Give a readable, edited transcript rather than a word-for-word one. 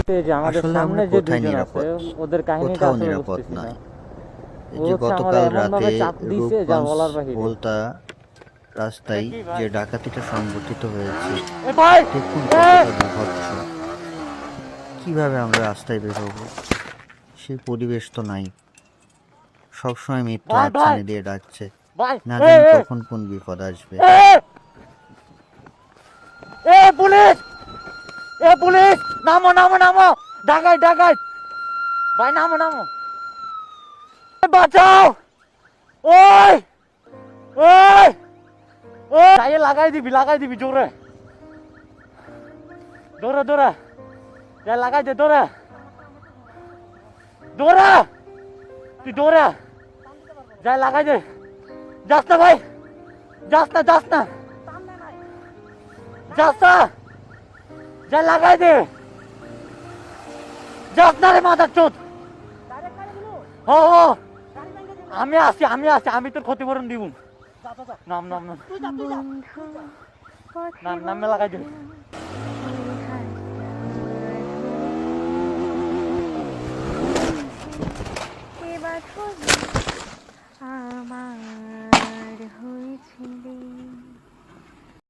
কিন্তু এই যে আমাদের আসলে সামনে আমরা যে কোথায় দুইজন আছে নিরাপদ? ওদের কাহিনীটা কোথাও আসলে নিরাপদ বুঝতেছি না। নয়। এই ও যে হচ্ছে আমার গতকাল এমন রাতে ভাবে চাপ দিছে যা রূপগঞ্জ বলার বাহিরে। ভোলতা এটা রাস্তায় কি ভাই? যে ডাকাতিটা সংঘটিত হয়েছে, এ ভাই, দেখুন এ কতটা বীভৎস। কিভাবে আমরা রাস্তায় বের হবো? সেই পরিবেশ তো নাই। সবসময় মৃত্যু ভাই ভাই হাতছানি দিয়ে ডাকছে। ভাই, না এ জানি এ কখন কোন বিপদ আসবে। এ এ পুলিশ, এ পুলিশ, নামো নামো নামো, ডাকাই ডাকাই, ভাই নামো নামো, বাঁচাও, ওই ওই ওই, গায়ে লাগাই দিবি জোরে, দৌড়া দৌড়া, গায়ে লাগাই দে, দৌড়া দৌড়া, তুই দৌড়া, যাই লাগাই দে, যাস না ভাই, যাস না যাস না, যাস না, যাই লাগাই দে, যাস না রে মাথার চোদ। ও ও, আমি আসছি, আমি তোর ক্ষতিপূরণ দিব। নাম নাম নাম নাম নামে লাগাই দে। আমার হয়েছিল